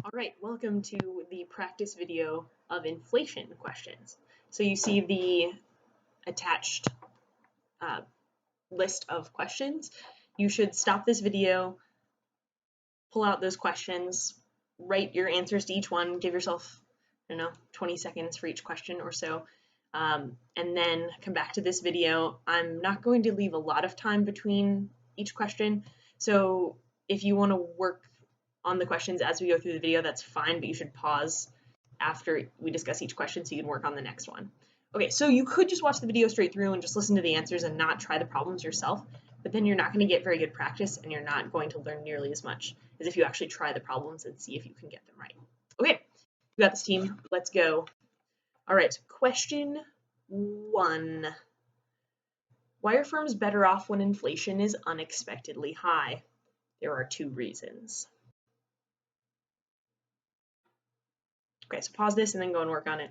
All right, welcome to the practice video of inflation questions. So you see the attached uh, list of questions. You should stop this video, pull out those questions, write your answers to each one, give yourself, 20 seconds for each question or so, and then come back to this video. I'm not going to leave a lot of time between each question, so if you want to work on the questions as we go through the video, that's fine, but you should pause after we discuss each question so you can work on the next one. Okay, so you could just watch the video straight through and just listen to the answers and not try the problems yourself, but then you're not going to get very good practice and you're not going to learn nearly as much as if you actually try the problems and see if you can get them right. Okay, we got this, team. Let's go. All right, question 1. Why are firms better off when inflation is unexpectedly high? There are 2 reasons. Okay, so pause this and then go and work on it.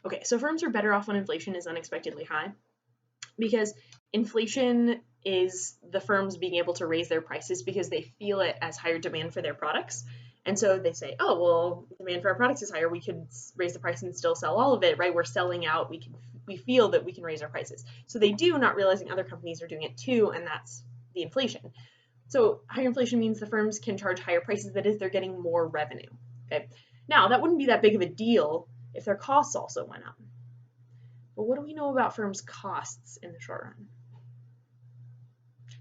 Okay, so firms are better off when inflation is unexpectedly high because inflation is the firms being able to raise their prices because they feel it as higher demand for their products. And so they say, oh, well, demand for our products is higher. We could raise the price and still sell all of it, right? We're selling out. We feel that we can raise our prices. So they do, not realizing other companies are doing it too, and that's the inflation. So higher inflation means the firms can charge higher prices. That is, they're getting more revenue. Okay. Now, that wouldn't be that big of a deal if their costs also went up. But what do we know about firms' costs in the short run?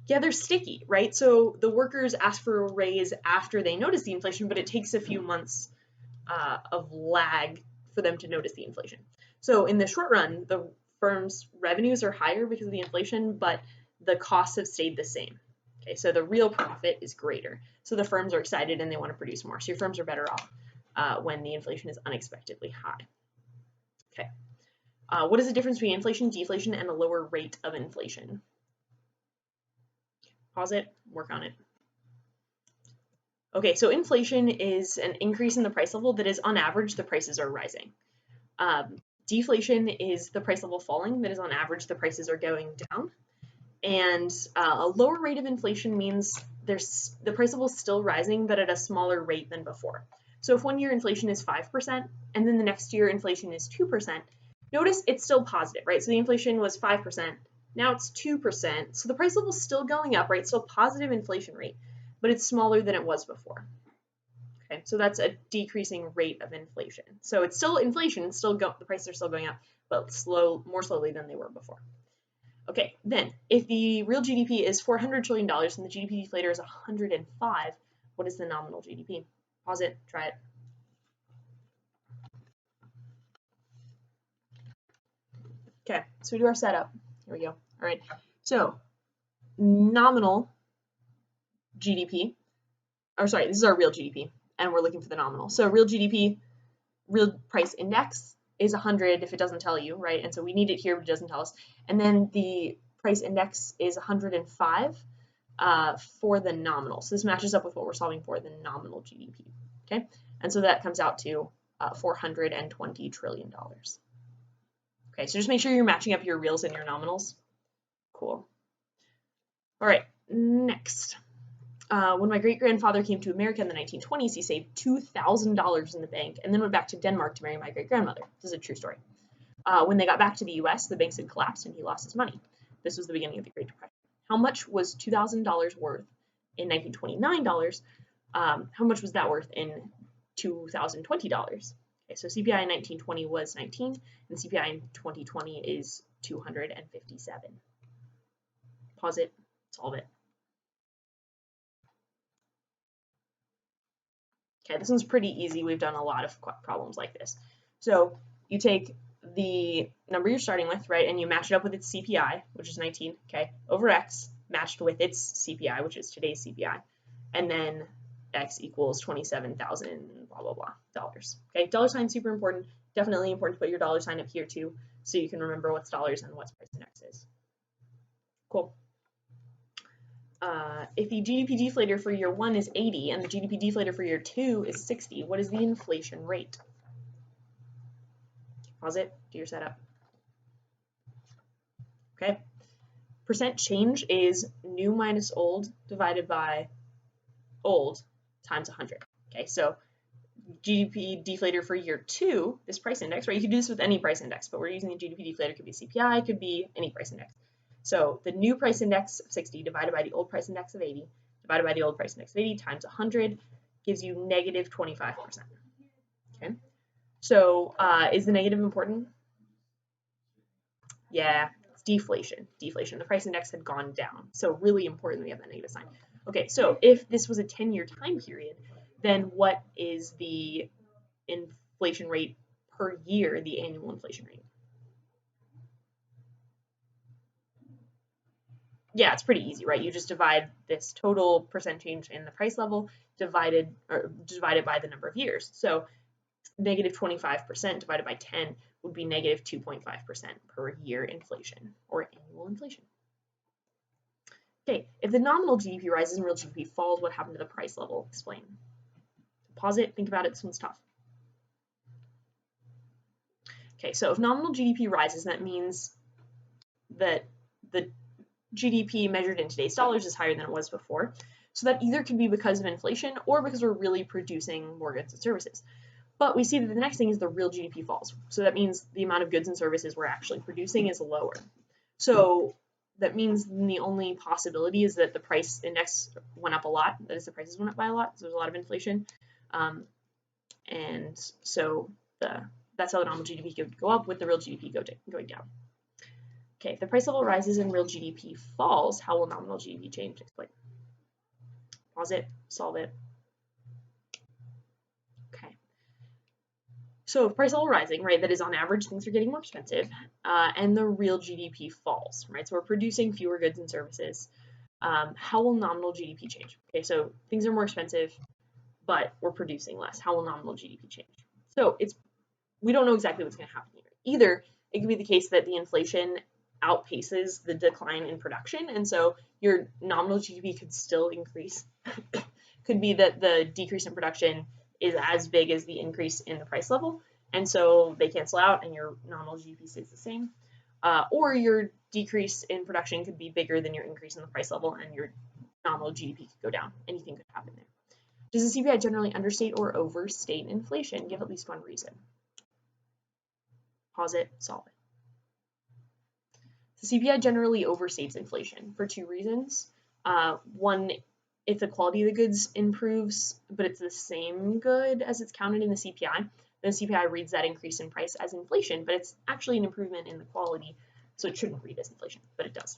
Yeah, they're sticky, right? So the workers ask for a raise after they notice the inflation, but it takes a few months of lag for them to notice the inflation. So in the short run, the firm's revenues are higher because of the inflation, but the costs have stayed the same. Okay, so the real profit is greater. So the firms are excited and they want to produce more. So your firms are better off when the inflation is unexpectedly high. Okay. What is the difference between inflation, deflation, and a lower rate of inflation? Pause it, work on it. Okay, so inflation is an increase in the price level that is, on average, the prices are rising. Deflation is the price level falling, that is, on average, the prices are going down. And a lower rate of inflation means the price level is still rising, but at a smaller rate than before. So if one year inflation is 5%, and then the next year inflation is 2%, notice it's still positive, right? So the inflation was 5%, now it's 2%. So the price level is still going up, right? Still positive inflation rate, but it's smaller than it was before. Okay, so that's a decreasing rate of inflation. So it's still inflation, the prices are still going up, but more slowly than they were before. Okay, then if the real GDP is $400 trillion and the GDP deflator is 105, what is the nominal GDP? Pause it, try it. Okay, so we do our setup. Here we go. All right, so nominal GDP, or sorry, this is our real GDP, and we're looking for the nominal. So real GDP, real price index is 100 if it doesn't tell you, right? And so we need it here, but it doesn't tell us. And then the price index is 105 for the nominal. So this matches up with what we're solving for, the nominal GDP, okay? And so that comes out to $420 trillion. Okay, so just make sure you're matching up your reals and your nominals. Cool. All right, next. When my great-grandfather came to America in the 1920s, he saved $2,000 in the bank and then went back to Denmark to marry my great-grandmother. This is a true story. When they got back to the US, the banks had collapsed and he lost his money. This was the beginning of the Great Depression. How much was $2,000 worth in 1929 dollars? How much was that worth in 2020 dollars? Okay, so CPI in 1920 was 19, and CPI in 2020 is 257. Pause it, solve it. Okay, this one's pretty easy. We've done a lot of problems like this. So you take the number you're starting with, right, and you match it up with its CPI, which is 19, okay, over X, matched with its CPI, which is today's CPI, and then X equals 27,000, blah, blah, blah, dollars. Okay, dollar sign super important. Definitely important to put your dollar sign up here too, so you can remember what's dollars and what's price index is. Cool. If the GDP deflator for year 1 is 80 and the GDP deflator for year 2 is 60, what is the inflation rate? Pause it, do your setup. Okay. Percent change is new minus old divided by old times 100. Okay, so GDP deflator for year 2, this price index, right? You could do this with any price index, but we're using the GDP deflator. It could be CPI, it could be any price index. So the new price index of 60 divided by the old price index of 80 divided by the old price index of 80 times 100 gives you negative 25%. Okay, so is the negative important? Yeah, it's deflation. Deflation. The price index had gone down. So really important we have that negative sign. Okay, so if this was a 10-year time period, then what is the inflation rate per year, the annual inflation rate? Yeah, it's pretty easy, right? You just divide this total percent change in the price level divided by the number of years. So negative 25% divided by 10 would be negative 2.5% per year inflation, or annual inflation. Okay, if the nominal GDP rises and real GDP falls, what happened to the price level? Explain. Pause it, think about it, this one's tough. Okay, so if nominal GDP rises, that means that the GDP measured in today's dollars is higher than it was before. So that either could be because of inflation or because we're really producing more goods and services. But we see that the next thing is the real GDP falls. So that means the amount of goods and services we're actually producing is lower. So that means the only possibility is that the price index went up a lot. That is, the prices went up by a lot. So there's a lot of inflation. And so that's how the nominal GDP could go up with the real GDP going down. Okay, if the price level rises and real GDP falls, how will nominal GDP change? Explain. Pause it, solve it. Okay. So if price level rising, right, that is on average things are getting more expensive, and the real GDP falls, right? So we're producing fewer goods and services. How will nominal GDP change? Okay, so things are more expensive, but we're producing less. How will nominal GDP change? So we don't know exactly what's going to happen here. Either it could be the case that the inflation outpaces the decline in production, and so your nominal GDP could still increase. Could be that the decrease in production is as big as the increase in the price level, and so they cancel out and your nominal GDP stays the same. Or your decrease in production could be bigger than your increase in the price level and your nominal GDP could go down. Anything could happen there. Does the CPI generally understate or overstate inflation? Give at least one reason. Pause it, solve it. The CPI generally overstates inflation for two reasons. One, if the quality of the goods improves, but it's the same good as it's counted in the CPI, then the CPI reads that increase in price as inflation, but it's actually an improvement in the quality, so it shouldn't read as inflation, but it does.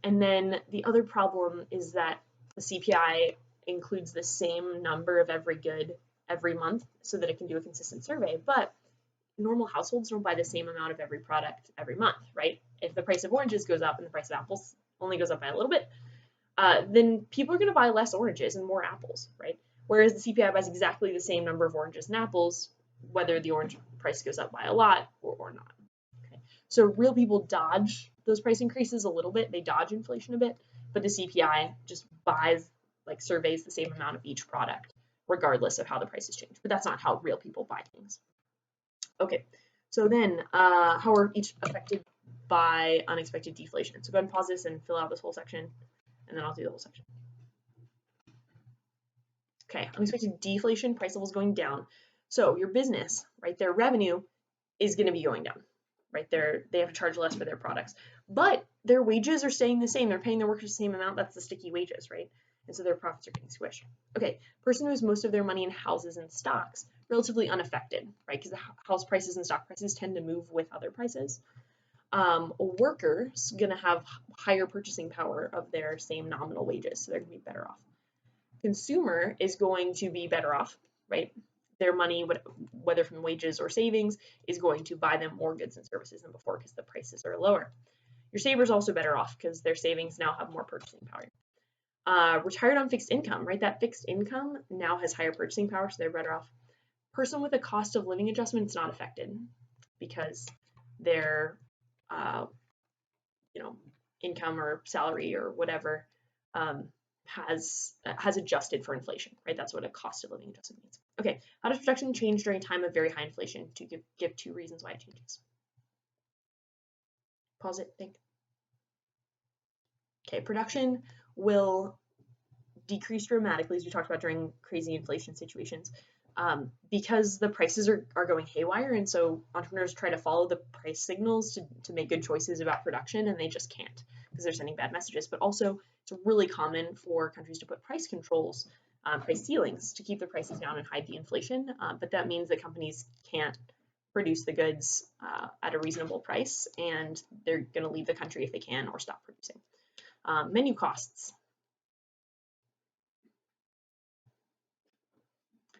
And then the other problem is that the CPI includes the same number of every good every month so that it can do a consistent survey, but normal households don't buy the same amount of every product every month, right? If the price of oranges goes up and the price of apples only goes up by a little bit, then people are going to buy less oranges and more apples, right? Whereas the CPI buys exactly the same number of oranges and apples, whether the orange price goes up by a lot or not. Okay. So real people dodge those price increases a little bit. They dodge inflation a bit, but the CPI just surveys the same amount of each product, regardless of how the prices change. But that's not how real people buy things. Okay, so then how are each affected by unexpected deflation? So go ahead and pause this and fill out this whole section, and then I'll do the whole section. Okay, unexpected deflation, price levels going down. So your business, right, their revenue is going to be going down, right? They have to charge less for their products, but their wages are staying the same. They're paying their workers the same amount. That's the sticky wages, right? And so their profits are getting squished. Okay, person who has most of their money in houses and stocks, relatively unaffected, right? Because the house prices and stock prices tend to move with other prices. A worker's going to have higher purchasing power of their same nominal wages, so they're going to be better off. Consumer is going to be better off, right? Their money, whether from wages or savings, is going to buy them more goods and services than before because the prices are lower. Your saver's also better off because their savings now have more purchasing power. Retired on fixed income, right? That fixed income now has higher purchasing power, so they're better off. Person with a cost of living adjustment is not affected because their income or salary or whatever has adjusted for inflation, right? That's what a cost of living adjustment means. Okay, how does production change during a time of very high inflation? To give two reasons why it changes. Pause it, think. Okay, production will decrease dramatically, as we talked about during crazy inflation situations, because the prices are going haywire, and so entrepreneurs try to follow the price signals to make good choices about production, and they just can't because they're sending bad messages. But also, it's really common for countries to put price controls, price ceilings to keep the prices down and hide the inflation, but that means that companies can't produce the goods at a reasonable price, and they're going to leave the country if they can or stop producing. Menu costs.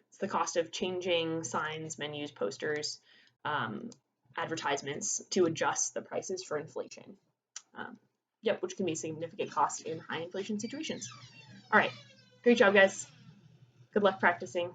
It's the cost of changing signs, menus, posters, advertisements to adjust the prices for inflation. Yep, which can be a significant cost in high inflation situations. All right, great job, guys. Good luck practicing.